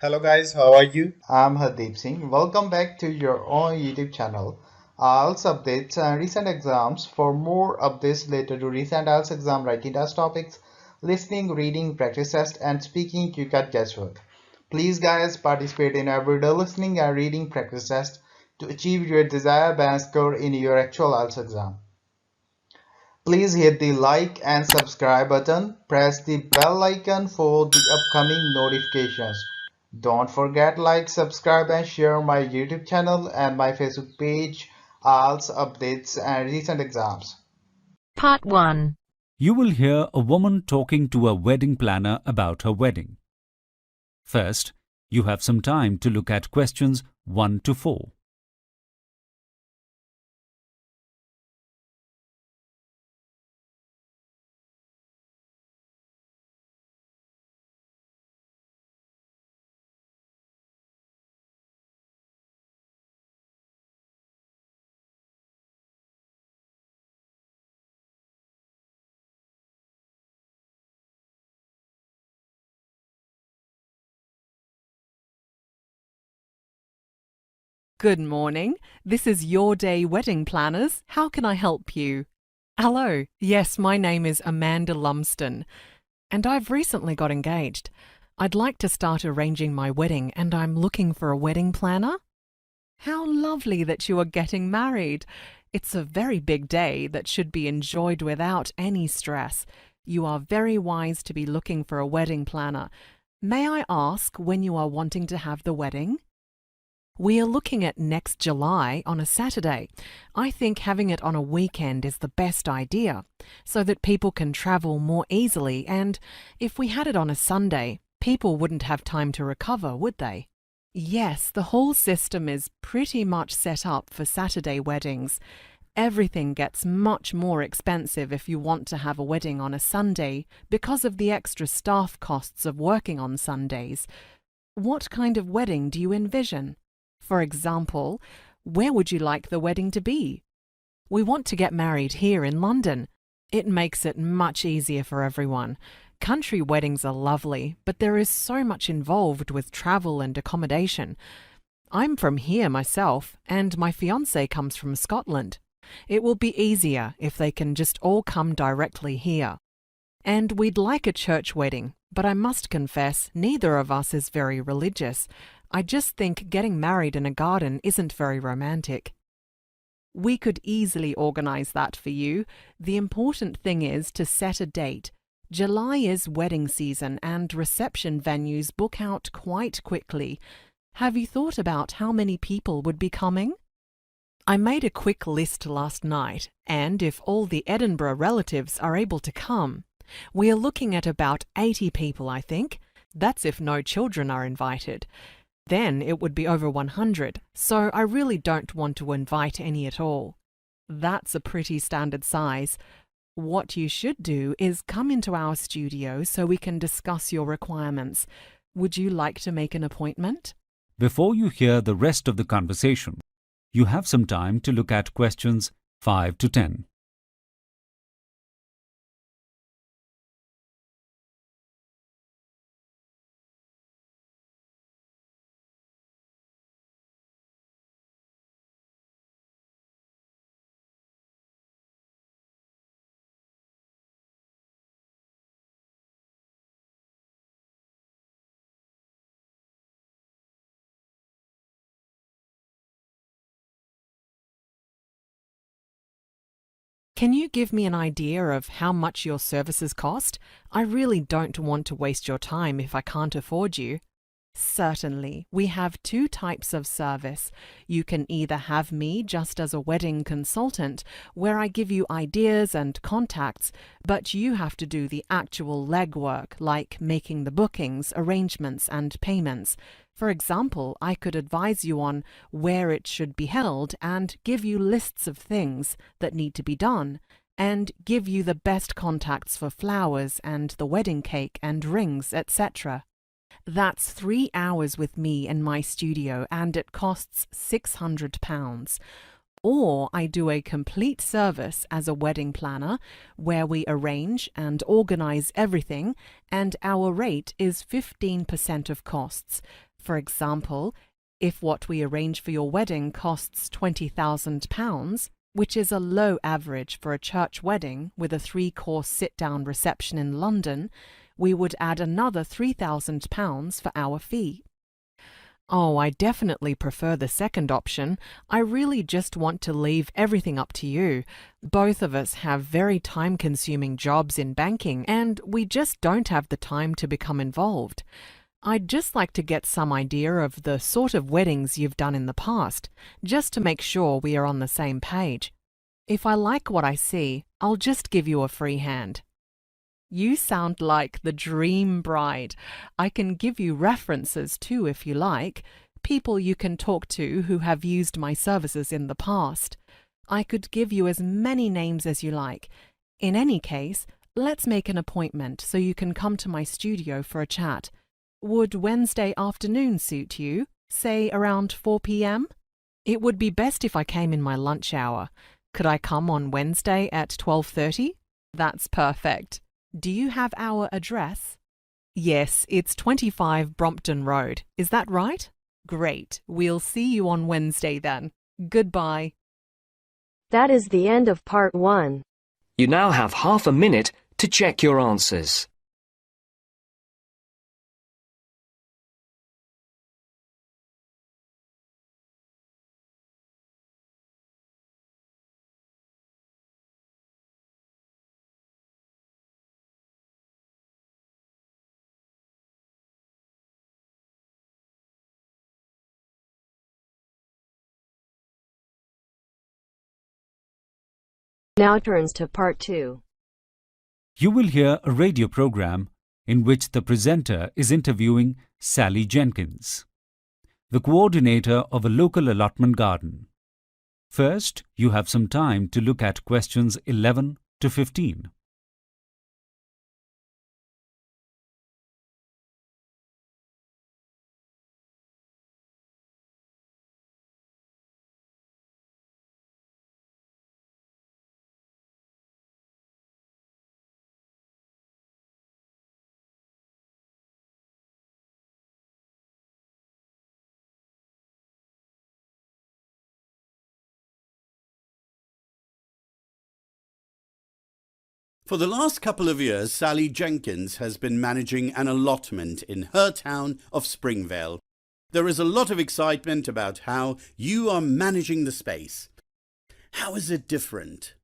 Hello guys, how are you? I'm Hardeep Singh. Welcome back to your own YouTube channel. IELTS updates and recent exams. For more updates related to recent IELTS exam writing test topics, listening, reading, practice test, and speaking, you got guesswork. Please, guys, participate in everyday listening and reading practice test to achieve your desired band score in your actual IELTS exam. Please hit the like and subscribe button. Press the bell icon for the upcoming notifications. Don't forget like, subscribe and share my YouTube channel and my Facebook page, IELTS updates and recent exams. Part 1. You will hear a woman talking to a wedding planner about her wedding. First, you have some time to look at questions 1 to 4. Good morning. This is Your Day Wedding Planners. How can I help you? Hello. Yes, my name is Amanda Lumsden, and I've recently got engaged. I'd like to start arranging my wedding, and I'm looking for a wedding planner. How lovely that you are getting married. It's a very big day that should be enjoyed without any stress. You are very wise to be looking for a wedding planner. May I ask when you are wanting to have the wedding? We are looking at next July on a Saturday. I think having it on a weekend is the best idea, so that people can travel more easily, and if we had it on a Sunday, people wouldn't have time to recover, would they? Yes, the whole system is pretty much set up for Saturday weddings. Everything gets much more expensive if you want to have a wedding on a Sunday because of the extra staff costs of working on Sundays. What kind of wedding do you envision? For example, where would you like the wedding to be? We want to get married here in London. It makes it much easier for everyone. Country weddings are lovely, but there is so much involved with travel and accommodation. I'm from here myself, and my fiancé comes from Scotland. It will be easier if they can just all come directly here. And we'd like a church wedding, but I must confess, neither of us is very religious. I just think getting married in a garden isn't very romantic. We could easily organise that for you. The important thing is to set a date. July is wedding season and reception venues book out quite quickly. Have you thought about how many people would be coming? I made a quick list last night, and if all the Edinburgh relatives are able to come, we are looking at about 80 people, I think. That's if no children are invited. Then it would be over 100, so I really don't want to invite any at all. That's a pretty standard size. What you should do is come into our studio so we can discuss your requirements. Would you like to make an appointment? Before you hear the rest of the conversation, you have some time to look at questions 5 to 10. Can you give me an idea of how much your services cost? I really don't want to waste your time if I can't afford you. Certainly, we have two types of service. You can either have me just as a wedding consultant, where I give you ideas and contacts, but you have to do the actual legwork, like making the bookings, arrangements, and payments. For example, I could advise you on where it should be held and give you lists of things that need to be done, and give you the best contacts for flowers and the wedding cake and rings, etc. That's 3 hours with me in my studio, and it costs £600. Or I do a complete service as a wedding planner where we arrange and organise everything, and our rate is 15% of costs. For example, if what we arrange for your wedding costs £20,000, which is a low average for a church wedding with a 3-course sit-down reception in London, we would add another £3,000 for our fee. Oh, I definitely prefer the second option. I really just want to leave everything up to you. Both of us have very time-consuming jobs in banking, and we just don't have the time to become involved. I'd just like to get some idea of the sort of weddings you've done in the past, just to make sure we are on the same page. If I like what I see, I'll just give you a free hand. You sound like the dream bride. I can give you references too if you like, people you can talk to who have used my services in the past. I could give you as many names as you like. In any case, let's make an appointment so you can come to my studio for a chat. Would Wednesday afternoon suit you, say around 4 p.m? It would be best if I came in my lunch hour. Could I come on Wednesday at 12:30? That's perfect. Do you have our address? Yes, it's 25 Brompton Road. Is that right? Great. We'll see you on Wednesday then. Goodbye. That is the end of part 1. You now have half a minute to check your answers. Now turns to part 2. You will hear a radio program in which the presenter is interviewing Sally Jenkins, the coordinator of a local allotment garden. First, you have some time to look at questions 11 to 15. For the last couple of years, Sally Jenkins has been managing an allotment in her town of Springvale. There is a lot of excitement about how you are managing the space. How is it different?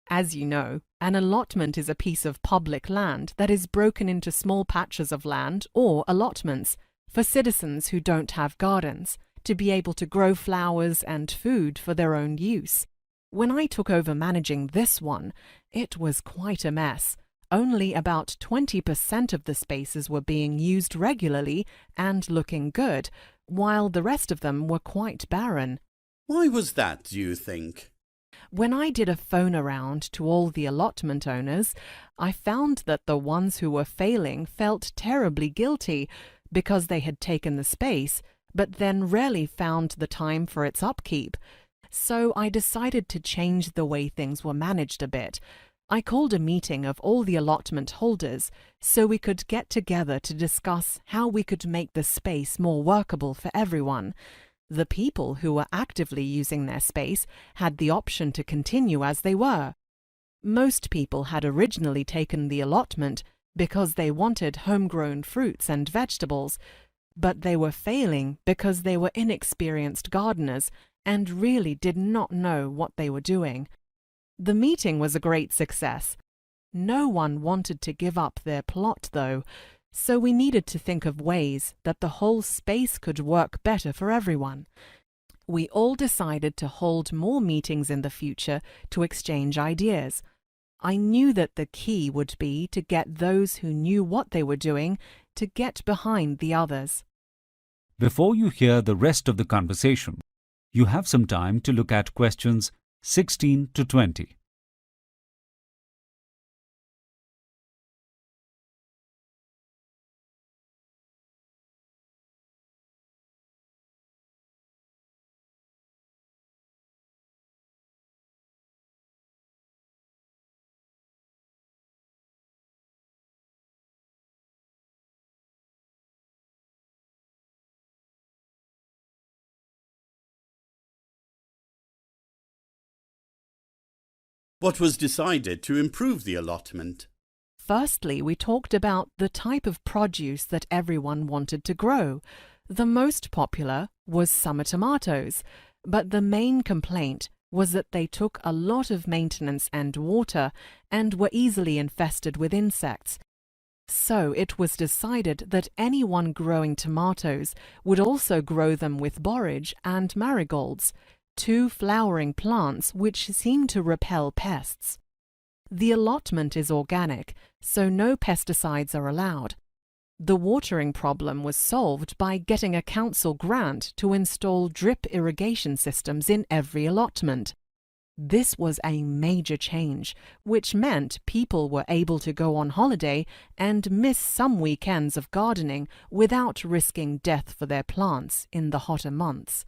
As you know, an allotment is a piece of public land that is broken into small patches of land or allotments for citizens who don't have gardens to be able to grow flowers and food for their own use. When I took over managing this one, it was quite a mess. Only about 20% of the spaces were being used regularly and looking good, while the rest of them were quite barren. Why was that, do you think? When I did a phone around to all the allotment owners, I found that the ones who were failing felt terribly guilty because they had taken the space, but then rarely found the time for its upkeep. So I decided to change the way things were managed a bit. I called a meeting of all the allotment holders so we could get together to discuss how we could make the space more workable for everyone. The people who were actively using their space had the option to continue as they were. Most people had originally taken the allotment because they wanted homegrown fruits and vegetables, but they were failing because they were inexperienced gardeners and really did not know what they were doing. The meeting was a great success. No one wanted to give up their plot, though, so we needed to think of ways that the whole space could work better for everyone. We all decided to hold more meetings in the future to exchange ideas. I knew that the key would be to get those who knew what they were doing to get behind the others. Before you hear the rest of the conversation, you have some time to look at questions 16 to 20. What was decided to improve the allotment? Firstly, we talked about the type of produce that everyone wanted to grow. The most popular was summer tomatoes, but the main complaint was that they took a lot of maintenance and water and were easily infested with insects. So it was decided that anyone growing tomatoes would also grow them with borage and marigolds, two flowering plants which seem to repel pests. The allotment is organic, so no pesticides are allowed. The watering problem was solved by getting a council grant to install drip irrigation systems in every allotment. This was a major change, which meant people were able to go on holiday and miss some weekends of gardening without risking death for their plants in the hotter months.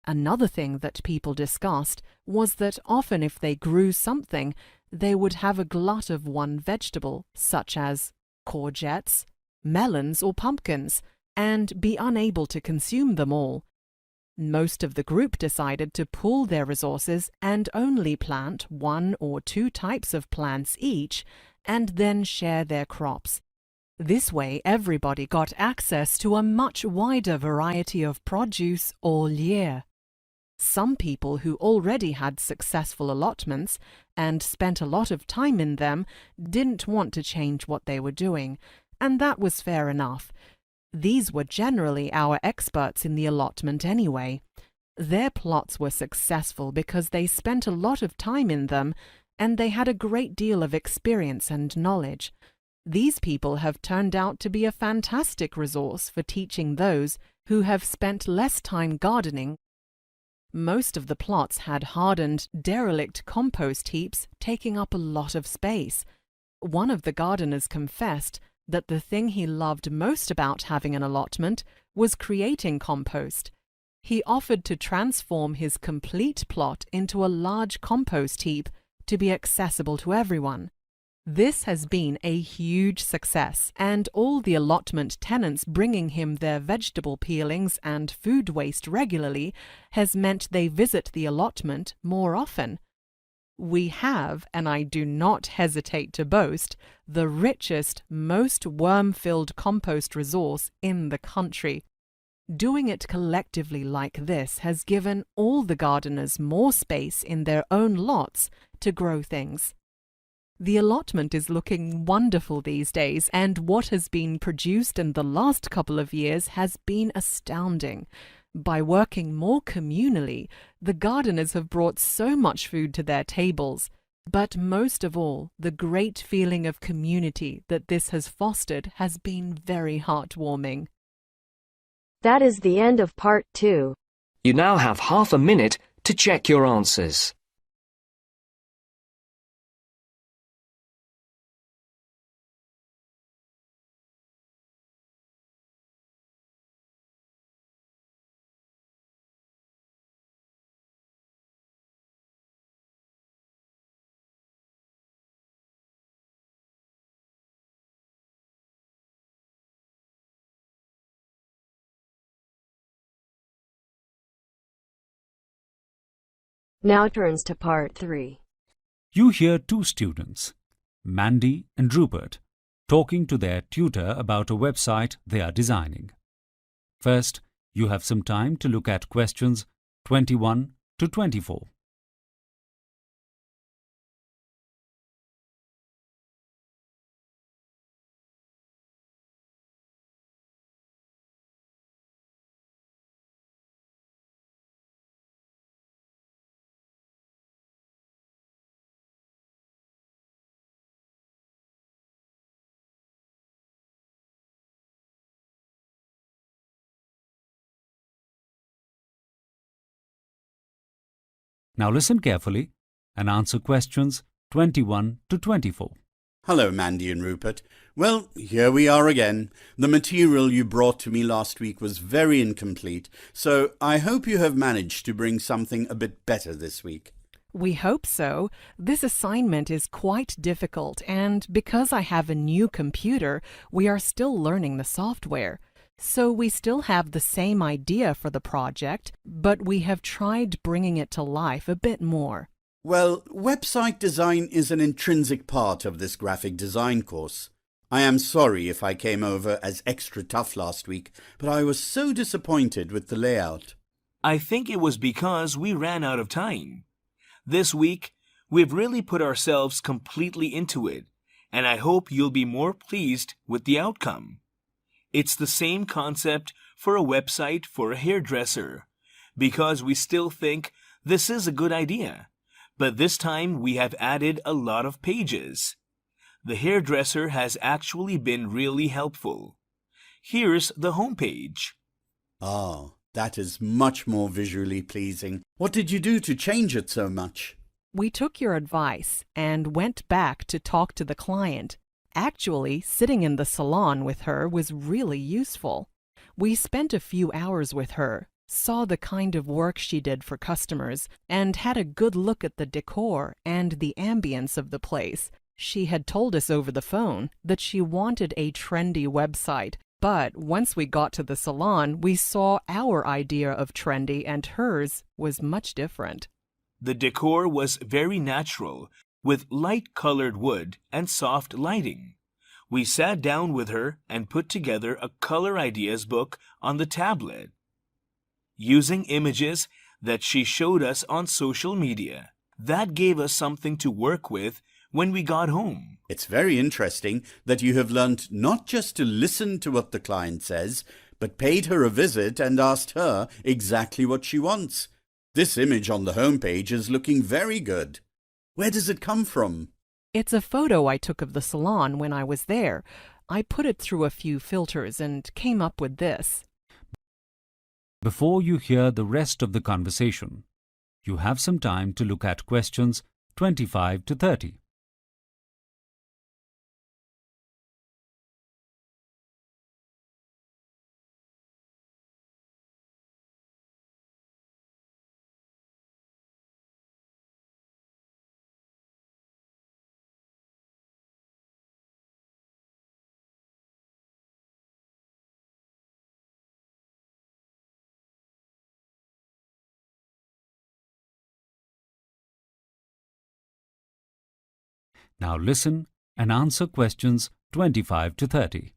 Another thing that people discussed was that often if they grew something, they would have a glut of one vegetable, such as courgettes, melons or pumpkins, and be unable to consume them all. Most of the group decided to pool their resources and only plant one or two types of plants each, and then share their crops. This way everybody got access to a much wider variety of produce all year. Some people who already had successful allotments and spent a lot of time in them didn't want to change what they were doing, and that was fair enough. These were generally our experts in the allotment anyway. Their plots were successful because they spent a lot of time in them, and they had a great deal of experience and knowledge. These people have turned out to be a fantastic resource for teaching those who have spent less time gardening. Most of the plots had hardened, derelict compost heaps taking up a lot of space. One of the gardeners confessed that the thing he loved most about having an allotment was creating compost. He offered to transform his complete plot into a large compost heap to be accessible to everyone. This has been a huge success, and all the allotment tenants bringing him their vegetable peelings and food waste regularly has meant they visit the allotment more often. We have, and I do not hesitate to boast, the richest, most worm-filled compost resource in the country. Doing it collectively like this has given all the gardeners more space in their own lots to grow things. The allotment is looking wonderful these days, and what has been produced in the last couple of years has been astounding. By working more communally, the gardeners have brought so much food to their tables. But most of all, the great feeling of community that this has fostered has been very heartwarming. That is the end of part 2. You now have half a minute to check your answers. Now turns to part 3. You hear two students, Mandy and Rupert, talking to their tutor about a website they are designing. First, you have some time to look at questions 21 to 24. Now listen carefully and answer questions 21 to 24. Hello, Mandy and Rupert. Well, here we are again. The material you brought to me last week was very incomplete, so I hope you have managed to bring something a bit better this week. We hope so. This assignment is quite difficult, and because I have a new computer, we are still learning the software. So we still have the same idea for the project, but we have tried bringing it to life a bit more. Well, website design is an intrinsic part of this graphic design course. I am sorry if I came over as extra tough last week, but I was so disappointed with the layout. I think it was because we ran out of time. This week, we've really put ourselves completely into it, and I hope you'll be more pleased with the outcome. It's the same concept for a website for a hairdresser, because we still think this is a good idea, but this time we have added a lot of pages. The hairdresser has actually been really helpful. Here's the homepage. Ah, that is much more visually pleasing. What did you do to change it so much? We took your advice and went back to talk to the client. Actually, sitting in the salon with her was really useful. We spent a few hours with her, saw the kind of work she did for customers, and had a good look at the decor and the ambience of the place. She had told us over the phone that she wanted a trendy website, but once we got to the salon, we saw our idea of trendy and hers was much different. The decor was very natural, with light-colored wood and soft lighting. We sat down with her and put together a color ideas book on the tablet, using images that she showed us on social media. That gave us something to work with when we got home. It's very interesting that you have learnt not just to listen to what the client says, but paid her a visit and asked her exactly what she wants. This image on the homepage is looking very good. Where does it come from? It's a photo I took of the salon when I was there. I put it through a few filters and came up with this. Before you hear the rest of the conversation, you have some time to look at questions 25 to 30. Now listen and answer questions 25 to 30.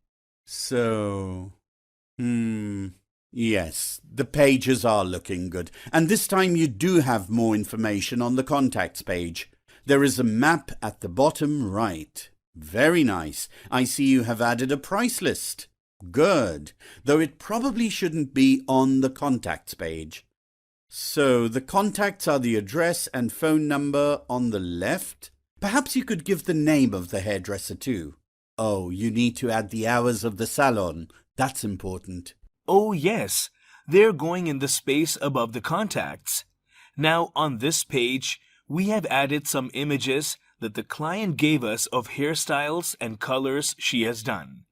Yes, the pages are looking good. And this time you do have more information on the contacts page. There is a map at the bottom right. Very nice. I see you have added a price list. Good, though it probably shouldn't be on the contacts page. So the contacts are the address and phone number on the left. Perhaps you could give the name of the hairdresser too. Oh, you need to add the hours of the salon. That's important. Oh yes, they're going in the space above the contacts. Now on this page, we have added some images that the client gave us of hairstyles and colors she has done.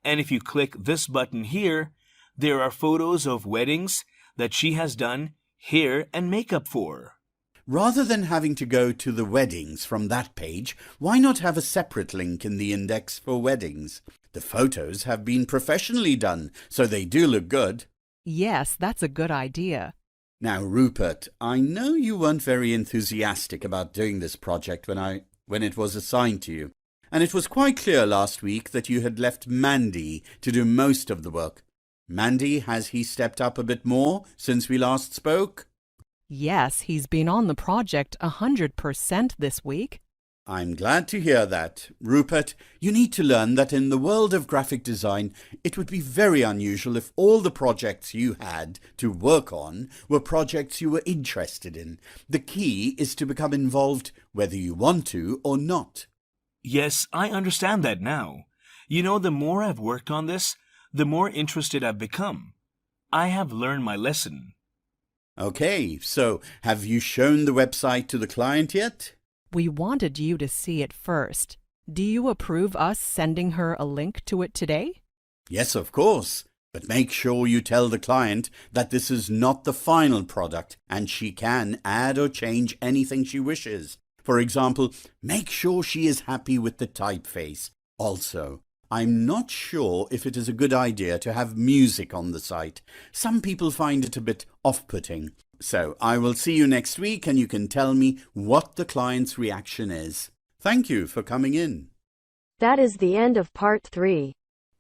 And if you click this button here, there are photos of weddings that she has done hair and makeup for. Rather than having to go to the weddings from that page, why not have a separate link in the index for weddings? The photos have been professionally done, so they do look good. Yes, that's a good idea. Now, Rupert, I know you weren't very enthusiastic about doing this project when it was assigned to you, and it was quite clear last week that you had left Mandy to do most of the work. Mandy, has he stepped up a bit more since we last spoke? Yes, he's been on the project 100% this week. I'm glad to hear that. Rupert, you need to learn that in the world of graphic design, it would be very unusual if all the projects you had to work on were projects you were interested in. The key is to become involved whether you want to or not. Yes, I understand that now. You know, the more I've worked on this, the more interested I've become. I have learned my lesson. Okay, so have you shown the website to the client yet? We wanted you to see it first. Do you approve us sending her a link to it today? Yes, of course. But make sure you tell the client that this is not the final product and she can add or change anything she wishes. For example, make sure she is happy with the typeface. Also, I'm not sure if it is a good idea to have music on the site. Some people find it a bit off-putting. So I will see you next week and you can tell me what the client's reaction is. Thank you for coming in. That is the end of part 3.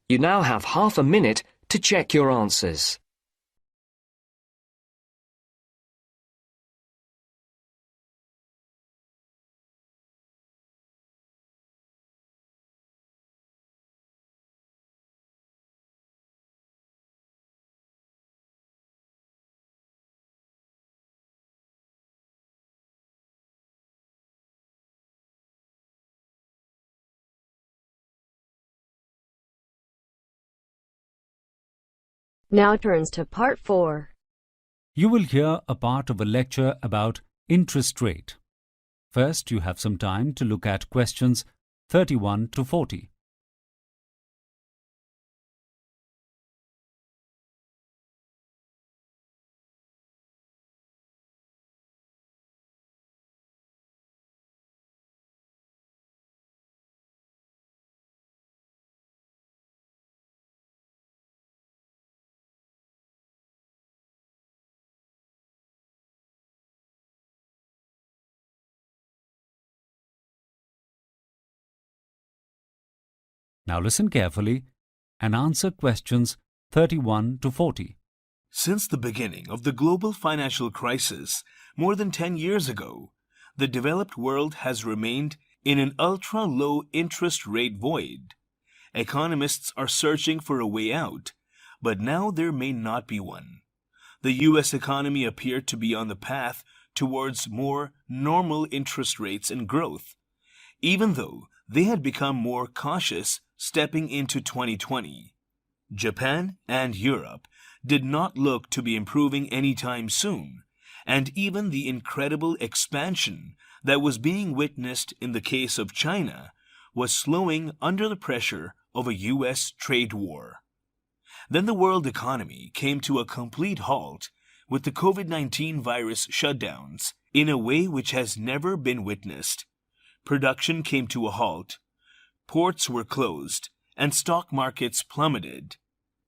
You now have half a minute to check your answers. Now turns to part 4. You will hear a part of a lecture about interest rate. First, you have some time to look at questions 31 to 40. Now listen carefully and answer questions 31 to 40. Since the beginning of the global financial crisis more than 10 years ago, the developed world has remained in an ultra-low interest rate void. Economists are searching for a way out, but now there may not be one. The U.S. economy appeared to be on the path towards more normal interest rates and growth, even though they had become more cautious stepping into 2020. Japan and Europe did not look to be improving anytime soon, and even the incredible expansion that was being witnessed in the case of China was slowing under the pressure of a U.S. trade war. Then the world economy came to a complete halt with the COVID-19 virus shutdowns in a way which has never been witnessed. Production came to a halt, ports were closed, and stock markets plummeted.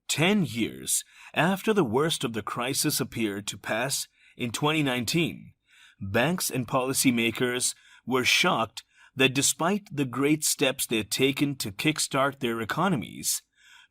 10 years after the worst of the crisis appeared to pass in 2019, banks and policymakers were shocked that despite the great steps they had taken to kickstart their economies,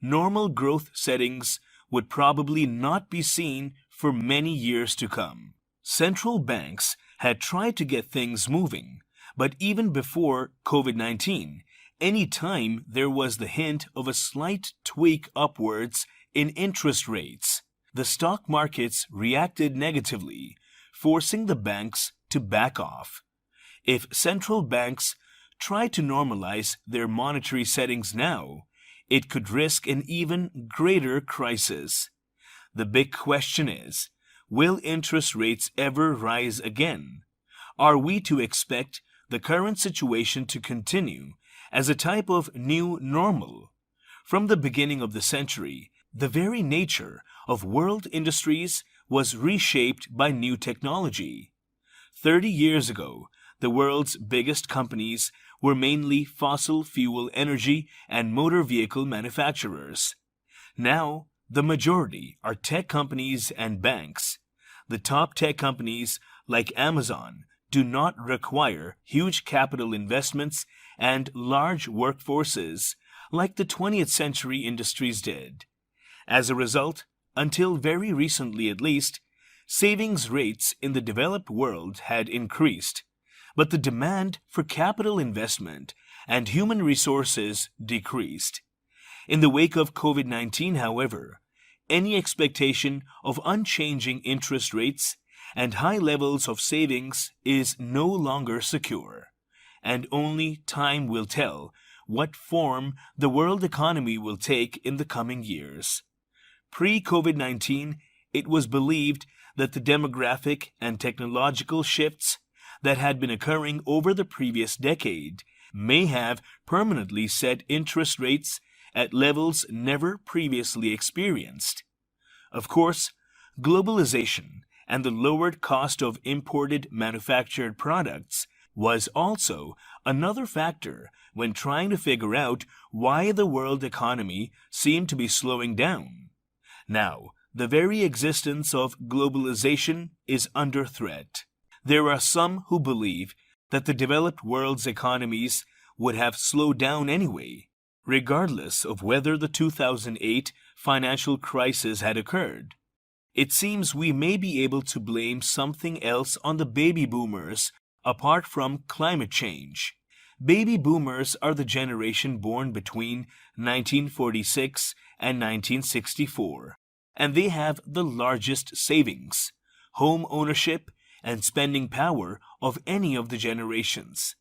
normal growth settings would probably not be seen for many years to come. Central banks had tried to get things moving, but even before COVID-19, any time there was the hint of a slight tweak upwards in interest rates, the stock markets reacted negatively, forcing the banks to back off. If central banks try to normalize their monetary settings now, it could risk an even greater crisis. The big question is, will interest rates ever rise again? Are we to expect the current situation to continue as a type of new normal? From the beginning of the century, the very nature of world industries was reshaped by new technology. 30 years ago, the world's biggest companies were mainly fossil fuel energy and motor vehicle manufacturers. Now, the majority are tech companies and banks. The top tech companies, like Amazon, do not require huge capital investments and large workforces like the 20th century industries did. As a result, until very recently at least, savings rates in the developed world had increased, but the demand for capital investment and human resources decreased. In the wake of COVID-19, however, any expectation of unchanging interest rates and high levels of savings is no longer secure, and only time will tell what form the world economy will take in the coming years. Pre-COVID-19, it was believed that the demographic and technological shifts that had been occurring over the previous decade may have permanently set interest rates at levels never previously experienced. Of course, globalization and the lowered cost of imported manufactured products was also another factor when trying to figure out why the world economy seemed to be slowing down. Now, The very existence of globalization is under threat. There are some who believe that the developed world's economies would have slowed down anyway, regardless of whether the 2008 financial crisis had occurred. It seems we may be able to blame something else on the baby boomers apart from climate change. Baby boomers are the generation born between 1946 and 1964, and they have the largest savings, home ownership, and spending power of any of the generations.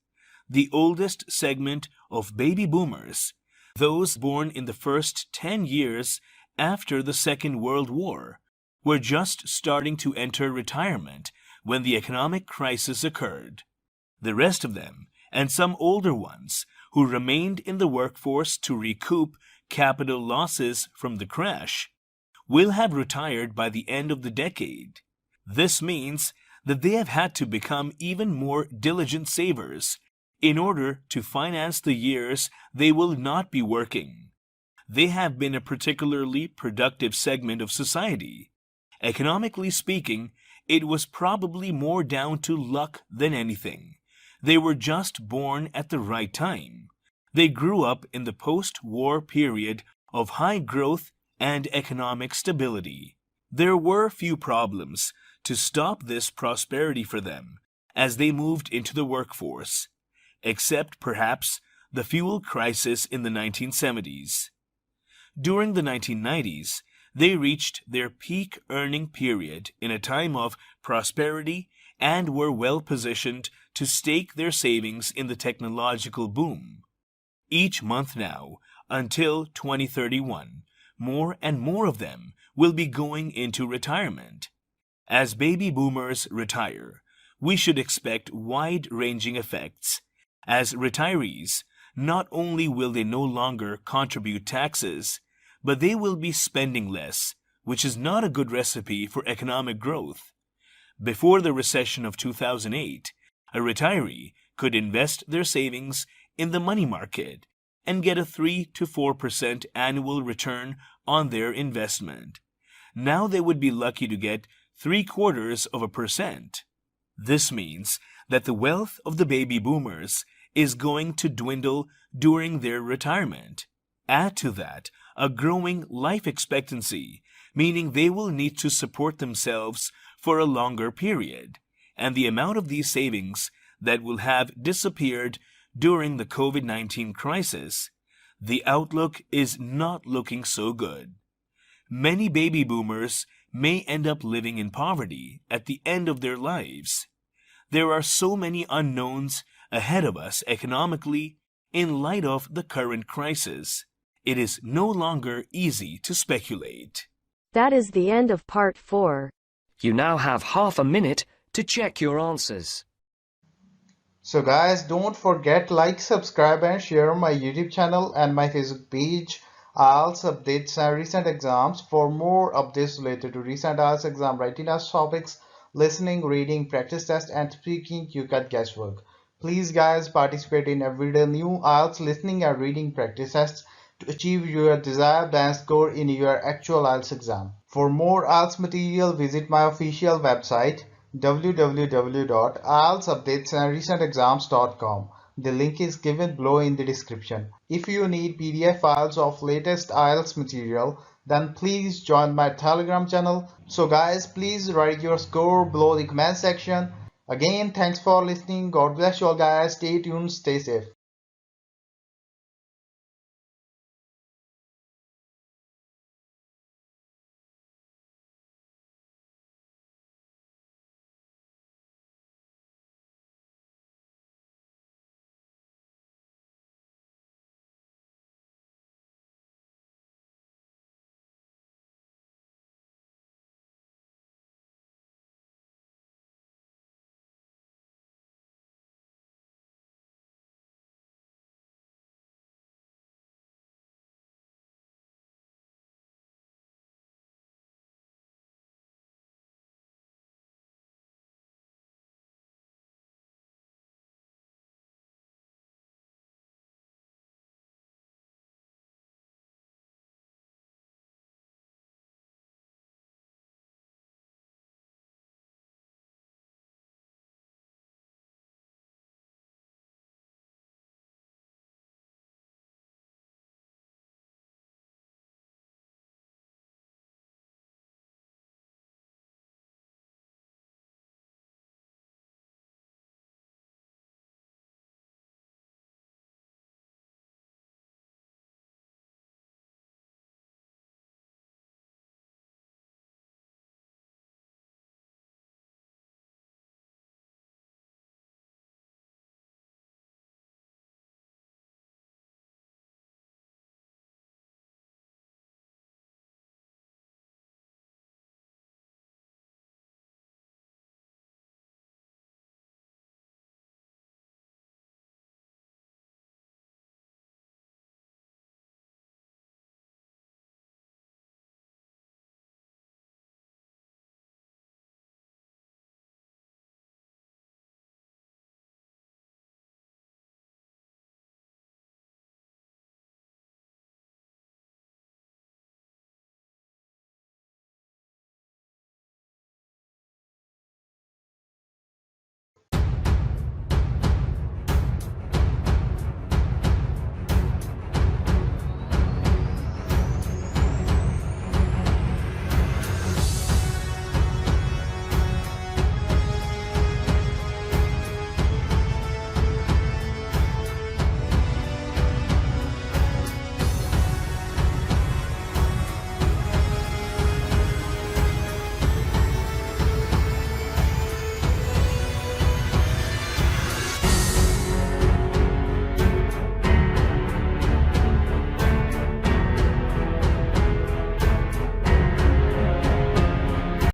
The oldest segment of baby boomers, those born in the first 10 years after the Second World War, were just starting to enter retirement when the economic crisis occurred. The rest of them, and some older ones who remained in the workforce to recoup capital losses from the crash, will have retired by the end of the decade. This means that they have had to become even more diligent savers in order to finance the years they will not be working. They have been a particularly productive segment of society. Economically speaking, it was probably more down to luck than anything. They were just born at the right time. They grew up in the post-war period of high growth and economic stability. There were few problems to stop this prosperity for them as they moved into the workforce, except perhaps the fuel crisis in the 1970s. During the 1990s, they reached their peak earning period in a time of prosperity and were well positioned to stake their savings in the technological boom. Each month now, until 2031, more and more of them will be going into retirement. As baby boomers retire, we should expect wide-ranging effects. As retirees, not only will they no longer contribute taxes, but they will be spending less, which is not a good recipe for economic growth. Before the recession of 2008, a retiree could invest their savings in the money market and get a 3 to 4% annual return on their investment. Now they would be lucky to get 0.75%. This means that the wealth of the baby boomers is going to dwindle during their retirement. Add to that a growing life expectancy, meaning they will need to support themselves for a longer period, and the amount of these savings that will have disappeared during the COVID-19 crisis, the outlook is not looking so good. Many baby boomers may end up living in poverty at the end of their lives. There are so many unknowns ahead of us economically in light of the current crisis. It is no longer easy to speculate. That is the end of part 4. You now have half a minute to check your answers. So guys, don't forget like, subscribe and share my YouTube channel and my Facebook page. IELTS updates and recent exams. For more updates related to recent IELTS exam writing test topics, listening, reading, practice test and speaking, you got guesswork. Please guys, participate in everyday new IELTS listening and reading practice tests to achieve your desired band score in your actual IELTS exam. For more IELTS material, visit my official website www.ieltsupdatesandrecentexams.com. The link is given below in the description. If you need PDF files of latest IELTS material, then please join my Telegram channel. So guys, please write your score below the comment section. Again, thanks for listening. God bless you all guys. Stay tuned, stay safe.